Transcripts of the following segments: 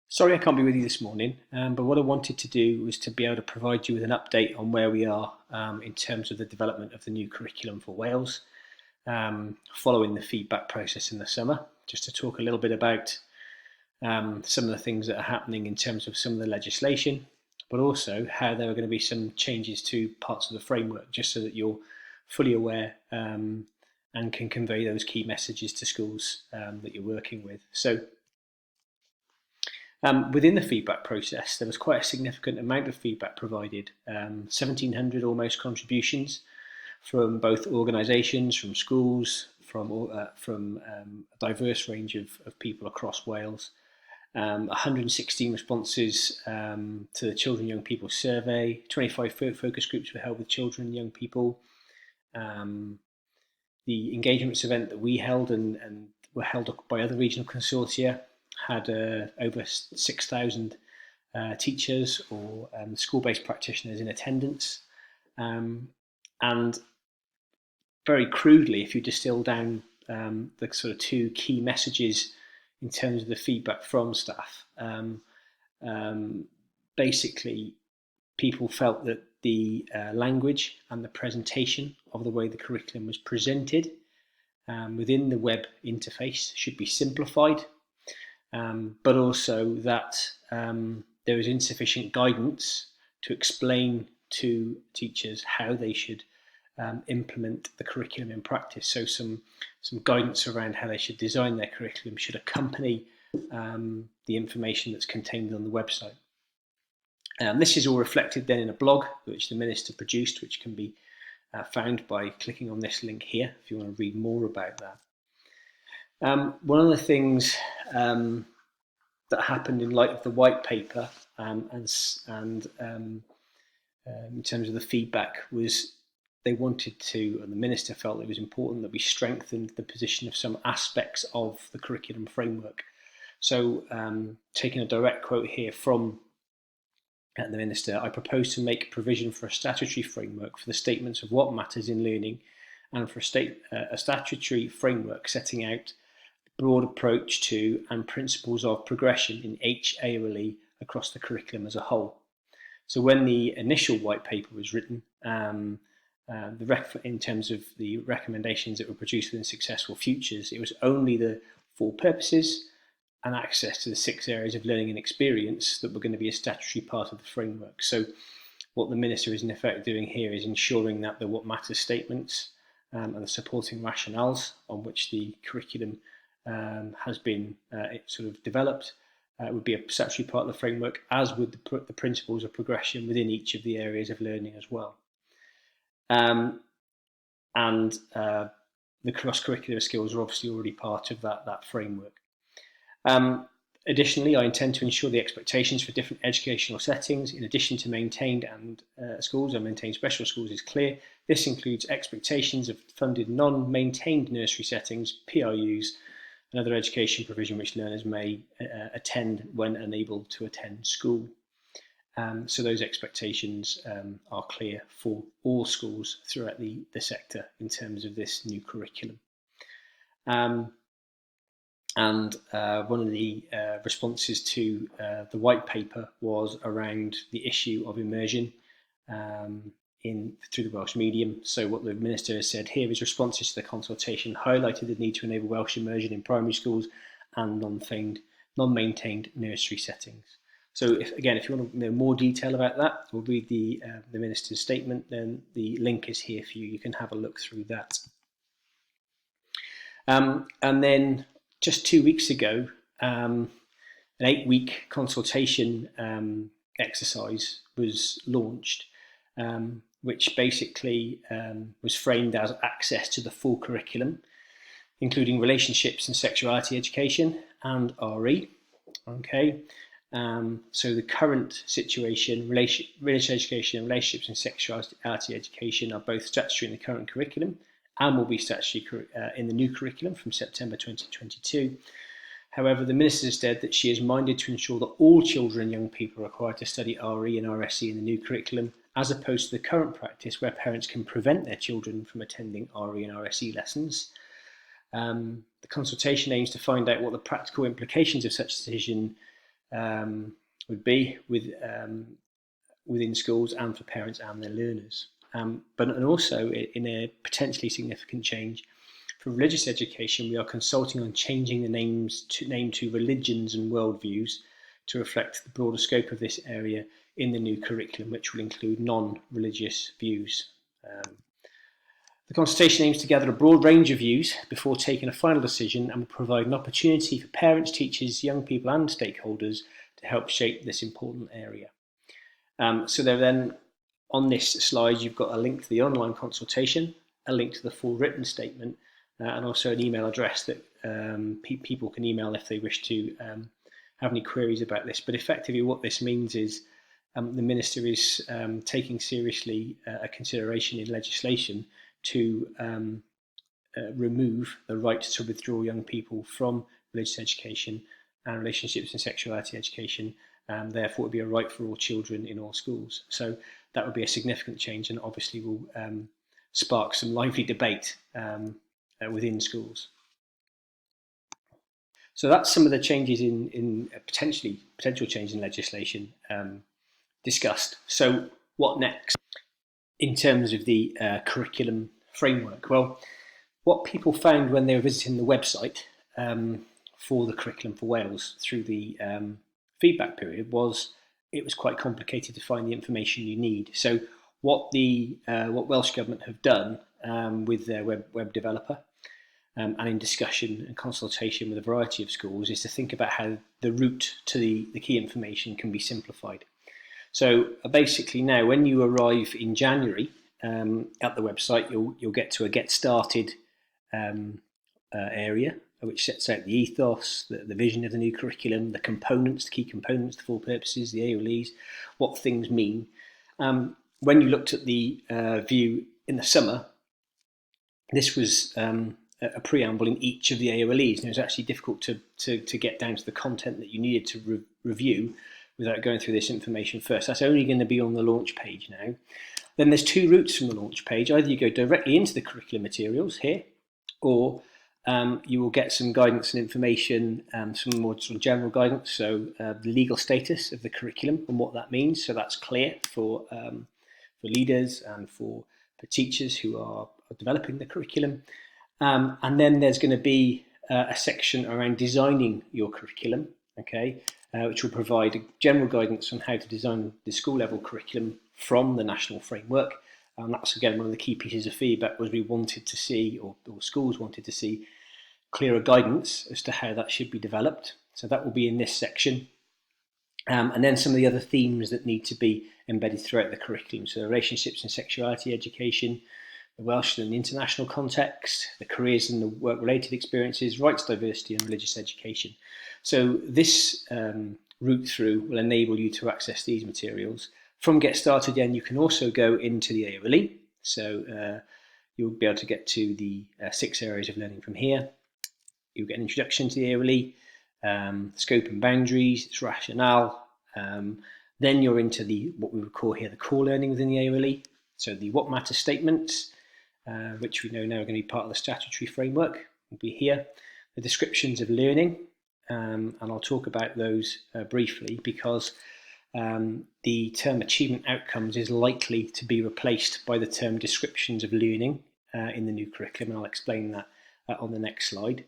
Sorry I can't be with you this morning, but what I wanted to do was to be able to provide you with an update on where we are in terms of the development of the new curriculum for Wales, following the feedback process in the summer, just to talk a little bit about some of the things that are happening in terms of some of the legislation, but also how there are going to be some changes to parts of the framework, just so that you're fully aware and can convey those key messages to schools that you're working with. Within the feedback process, there was quite a significant amount of feedback provided, 1,700 almost contributions from both organisations, from schools, from a diverse range of people across Wales. 116 responses to the Children and Young People survey. 25 focus groups were held with children and young people. The engagements event that we held and were held by other regional consortia had over 6,000 teachers or school-based practitioners in attendance. And very crudely, if you distill down the sort of two key messages in terms of the feedback from staff, basically people felt that the language and the presentation of the way the curriculum was presented within the web interface should be simplified, but also that there was insufficient guidance to explain to teachers how they should implement the curriculum in practice. So some guidance around how they should design their curriculum should accompany the information that's contained on the website. This is all reflected then in a blog which the Minister produced, which can be found by clicking on this link here if you want to read more about that. One of the things that happened in light of the white paper and in terms of the feedback was they wanted to, and the Minister felt it was important that we strengthened the position of some aspects of the curriculum framework. So taking a direct quote here from the Minister, I propose to make provision for a statutory framework for the statements of what matters in learning and for a statutory framework setting out broad approach to and principles of progression in HALE across the curriculum as a whole. So when the initial white paper was written, in terms of the recommendations that were produced within Successful Futures, it was only the four purposes and access to the 6 areas of learning and experience that were going to be a statutory part of the framework. So what the Minister is in effect doing here is ensuring that the what matters statements and the supporting rationales on which the curriculum has been sort of developed would be a statutory part of the framework, as would the principles of progression within each of the areas of learning as well. And the cross-curricular skills are obviously already part of that framework. Additionally, I intend to ensure the expectations for different educational settings, in addition to maintained schools and maintained special schools, is clear. This includes expectations of funded non-maintained nursery settings, PRUs, and other education provision which learners may attend when unable to attend school. So those expectations are clear for all schools throughout the sector in terms of this new curriculum. And one of the responses to the white paper was around the issue of immersion through the Welsh medium. So what the Minister has said here is responses to the consultation highlighted the need to enable Welsh immersion in primary schools and non-maintained nursery settings. So if you want to know more detail about that or read the Minister's statement, then the link is here for you. You can have a look through that. And then just 2 weeks ago, an 8-week consultation exercise was launched, which basically was framed as access to the full curriculum, including relationships and sexuality education and RE. Okay. So the current situation, religious education and relationships and sexuality education are both statutory in the current curriculum and will be statutory in the new curriculum from September 2022. However, the Minister has said that she is minded to ensure that all children and young people are required to study RE and RSE in the new curriculum, as opposed to the current practice where parents can prevent their children from attending RE and RSE lessons. The consultation aims to find out what the practical implications of such a decision would be within schools and for parents and their learners. But also in a potentially significant change for religious education, we are consulting on changing the name to religions and worldviews to reflect the broader scope of this area in the new curriculum, which will include non-religious views. The consultation aims to gather a broad range of views before taking a final decision and will provide an opportunity for parents, teachers, young people and stakeholders to help shape this important area. So then on this slide, you've got a link to the online consultation, a link to the full written statement, and also an email address that people can email if they wish to have any queries about this. But effectively what this means is the Minister is taking seriously a consideration in legislation to remove the right to withdraw young people from religious education and relationships and sexuality education. Therefore, it would be a right for all children in all schools. So that would be a significant change and obviously will spark some lively debate within schools. So that's some of the changes in potential change in legislation discussed. So what next in terms of the curriculum framework? Well, what people found when they were visiting the website for the Curriculum for Wales through the feedback period was it was quite complicated to find the information you need. So what Welsh Government have done with their web developer and in discussion and consultation with a variety of schools is to think about how the route to the key information can be simplified. So basically now when you arrive in January at the website, you'll get to a Get Started area, which sets out the ethos, the vision of the new curriculum, the components, the key components, the four purposes, the AOLEs, what things mean. When you looked at the view in the summer, this was a preamble in each of the AOLEs, and it was actually difficult to get down to the content that you needed to review without going through this information first. That's only going to be on the launch page now. Then there's two routes from the launch page. Either you go directly into the curriculum materials here, or you will get some guidance and information, some more sort of general guidance, so the legal status of the curriculum and what that means, so that's clear for leaders and for teachers who are developing the curriculum. And then there's going to be a section around designing your curriculum, okay, which will provide general guidance on how to design the school level curriculum from the national framework. And that's again one of the key pieces of feedback was we wanted to see, or schools wanted to see, clearer guidance as to how that should be developed. So that will be in this section. And then some of the other themes that need to be embedded throughout the curriculum. So relationships and sexuality education, the Welsh and international context, the careers and the work-related experiences, rights, diversity and religious education. So this route through will enable you to access these materials. From Get Started then you can also go into the AOLE. So you'll be able to get to the 6 areas of learning from here. You'll get an introduction to the AOLE, scope and boundaries, its rationale. Then you're into what we would call here the core learning within the AOLE. So the what matters statements, which we know now are going to be part of the statutory framework, will be here. The descriptions of learning, and I'll talk about those briefly because the term achievement outcomes is likely to be replaced by the term descriptions of learning in the new curriculum, and I'll explain that on the next slide.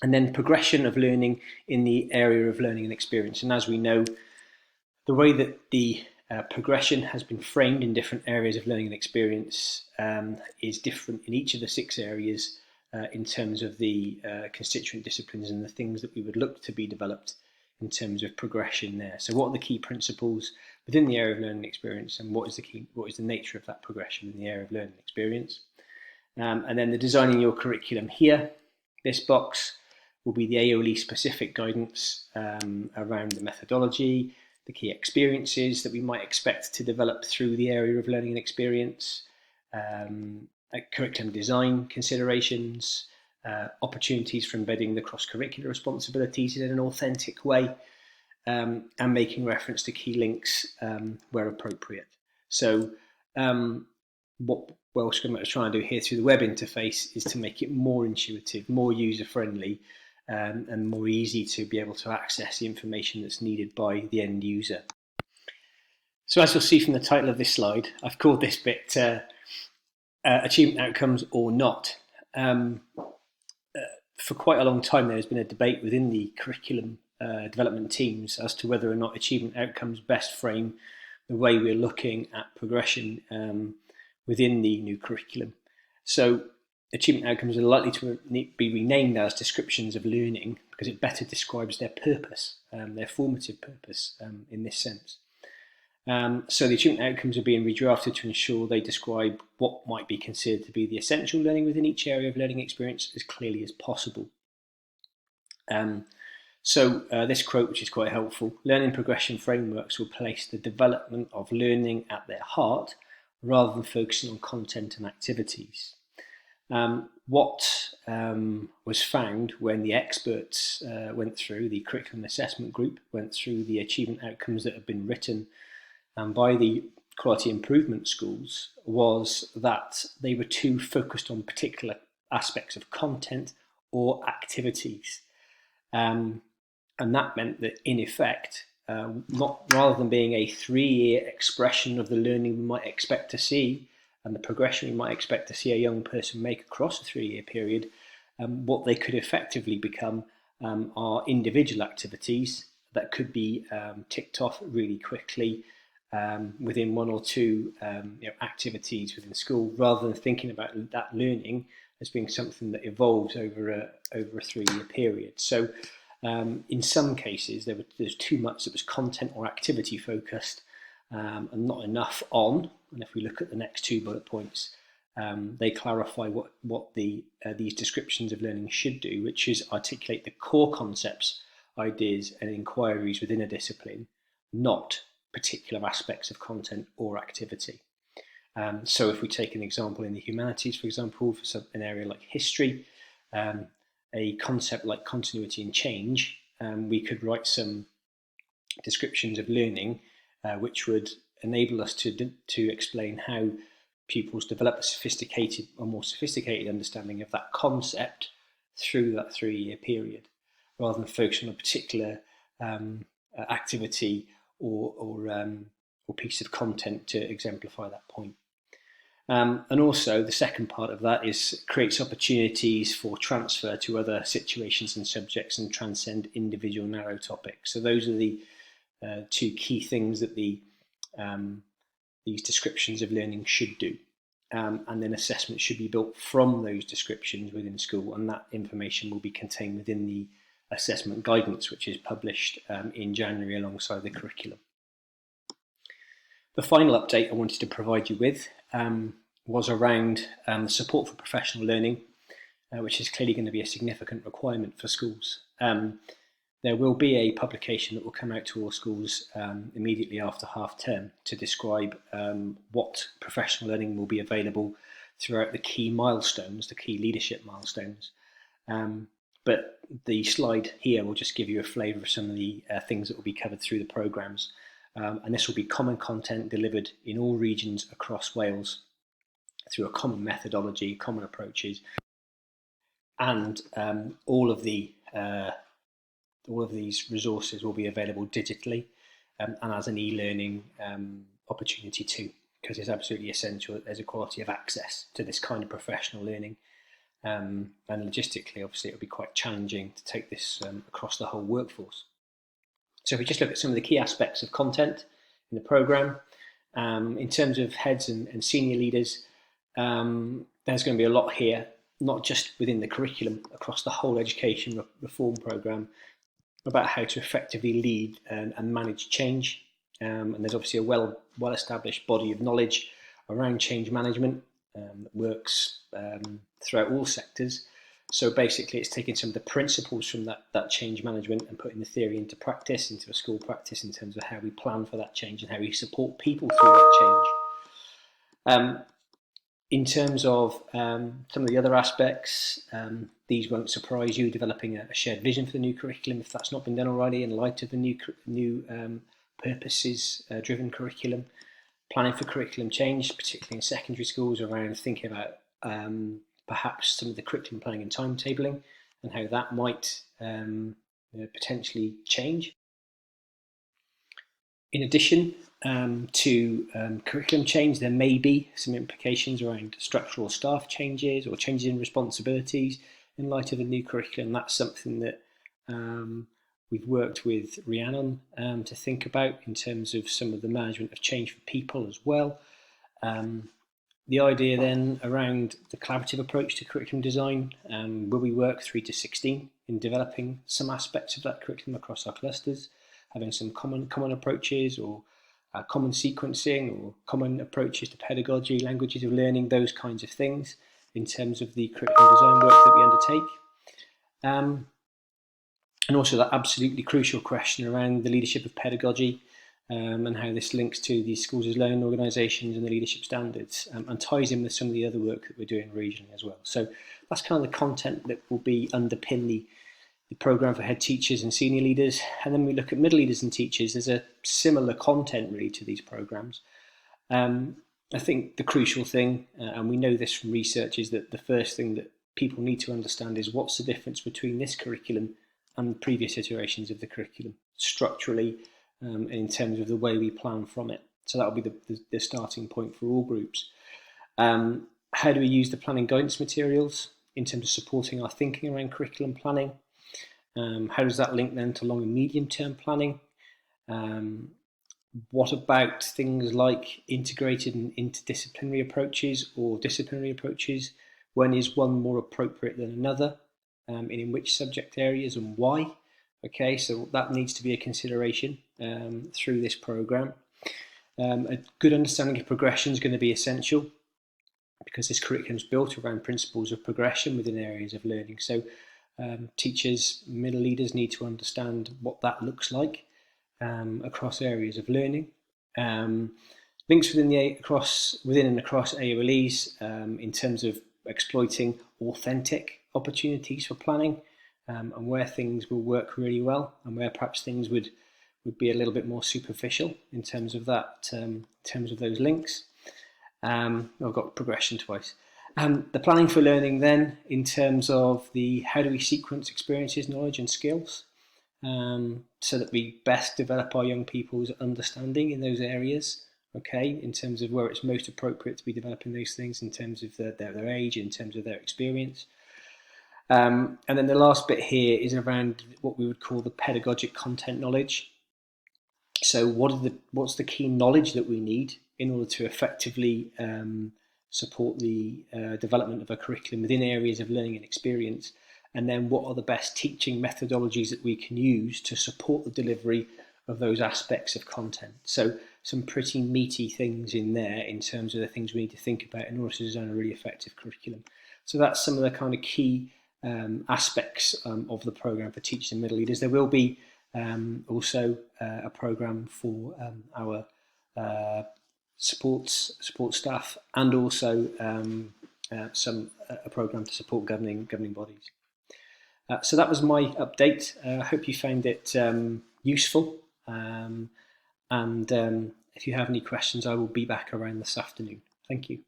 And then progression of learning in the area of learning and experience. And as we know, the way that the progression has been framed in different areas of learning and experience is different in each of the 6 areas in terms of the constituent disciplines and the things that we would look to be developed in terms of progression there. So what are the key principles within the area of learning and experience, and what is the nature of that progression in the area of learning and experience? And then the designing your curriculum here, this box will be the AOLE specific guidance around the methodology, the key experiences that we might expect to develop through the area of learning and experience, curriculum design considerations, opportunities for embedding the cross-curricular responsibilities in an authentic way, and making reference to key links where appropriate. So what Welsh Government is trying to do here through the web interface is to make it more intuitive, more user-friendly, and more easy to be able to access the information that's needed by the end user. So as you'll see from the title of this slide, I've called this bit achievement outcomes or not. For quite a long time there's been a debate within the curriculum development teams as to whether or not achievement outcomes best frame the way we're looking at progression within the new curriculum. So achievement outcomes are likely to be renamed as descriptions of learning because it better describes their purpose, their formative purpose in this sense. So the achievement outcomes are being redrafted to ensure they describe what might be considered to be the essential learning within each area of learning experience as clearly as possible. So this quote, which is quite helpful: learning progression frameworks will place the development of learning at their heart rather than focusing on content and activities. What was found when the experts went through, the curriculum assessment group went through the achievement outcomes that have been written by the quality improvement schools, was that they were too focused on particular aspects of content or activities. And that meant that, in effect, rather than being a 3-year expression of the learning we might expect to see and the progression we might expect to see a young person make across a 3-year period, what they could effectively become are individual activities that could be ticked off really quickly within 1 or 2 activities within school, rather than thinking about that learning as being something that evolves over a 3-year period. So in some cases there's too much that was content or activity focused and not enough on. And if we look at the next 2 bullet points, they clarify what these descriptions of learning should do, which is articulate the core concepts, ideas and inquiries within a discipline, not particular aspects of content or activity. So if we take an example in the humanities, for example, for an area like history, a concept like continuity and change, we could write some descriptions of learning which would enable us to explain how pupils develop a more sophisticated understanding of that concept through that 3-year period, rather than focusing on a particular activity or piece of content to exemplify that point. And also the second part of that is creates opportunities for transfer to other situations and subjects and transcend individual narrow topics. So those are the 2 key things that these descriptions of learning should do. And then assessment should be built from those descriptions within school, and that information will be contained within the assessment guidance, which is published in January alongside the curriculum. The final update I wanted to provide you with was around support for professional learning, which is clearly going to be a significant requirement for schools. There will be a publication that will come out to all schools immediately after half term to describe what professional learning will be available throughout the key milestones, the key leadership milestones. But the slide here will just give you a flavour of some of the things that will be covered through the programmes. And this will be common content delivered in all regions across Wales through a common methodology, common approaches, and all of these resources will be available digitally and as an e-learning opportunity too, because it's absolutely essential that there's a quality of access to this kind of professional learning. And logistically, obviously, it will be quite challenging to take this across the whole workforce. So if we just look at some of the key aspects of content in the programme, in terms of heads and senior leaders, there's going to be a lot here, not just within the curriculum, across the whole education reform programme, about how to effectively lead and manage change. And there's obviously a well-established body of knowledge around change management that works throughout all sectors. So basically it's taking some of the principles from that change management and putting the theory into practice, into a school practice, in terms of how we plan for that change and how we support people through that change. In terms of some of the other aspects, these won't surprise you. Developing a shared vision for the new curriculum, if that's not been done already, in light of the new purposes-driven curriculum. Planning for curriculum change, particularly in secondary schools, around thinking about perhaps some of the curriculum planning and timetabling and how that might potentially change. In addition to curriculum change, there may be some implications around structural staff changes or changes in responsibilities in light of the new curriculum. That's something that we've worked with Rhiannon to think about in terms of some of the management of change for people as well. The idea then around the collaborative approach to curriculum design, where we work 3 to 16 in developing some aspects of that curriculum across our clusters, having some common approaches or common sequencing or common approaches to pedagogy, languages of learning, those kinds of things in terms of the curriculum design work that we undertake. And also that absolutely crucial question around the leadership of pedagogy and how this links to the schools as learning organisations and the leadership standards, and ties in with some of the other work that we're doing regionally as well. So that's kind of the content that will be underpin the programme for head teachers and senior leaders. And then we look at middle leaders and teachers. There's a similar content really to these programmes. I think the crucial thing, and we know this from research, is that the first thing that people need to understand is what's the difference between this curriculum and previous iterations of the curriculum structurally, and in terms of the way we plan from it. So that will be the starting point for all groups. How do we use the planning guidance materials in terms of supporting our thinking around curriculum planning? How does that link then to long and medium term planning? What about things like integrated and interdisciplinary approaches or disciplinary approaches? When is one more appropriate than another? And in which subject areas and why? Okay, so that needs to be a consideration through this programme. A good understanding of progression is going to be essential because this curriculum is built around principles of progression within areas of learning. So teachers, middle leaders need to understand what that looks like across areas of learning. Links within and across AOLEs in terms of exploiting authentic opportunities for planning, and where things will work really well and where perhaps things would be a little bit more superficial in terms of that, in terms of those links. I've got progression twice. The planning for learning then in terms of the how do we sequence experiences, knowledge and skills, so that we best develop our young people's understanding in those areas, okay, in terms of where it's most appropriate to be developing those things in terms of their age, in terms of their experience. And then the last bit here is around what we would call the pedagogic content knowledge. So what's the key knowledge that we need in order to effectively support the development of a curriculum within areas of learning and experience? And then what are the best teaching methodologies that we can use to support the delivery of those aspects of content? So some pretty meaty things in there in terms of the things we need to think about in order to design a really effective curriculum. So that's some of the kind of key aspects of the programme for teachers and middle leaders. There will be also a programme for our support staff, and also a programme to support governing bodies. So that was my update. I hope you found it useful, and if you have any questions, I will be back around this afternoon. Thank you.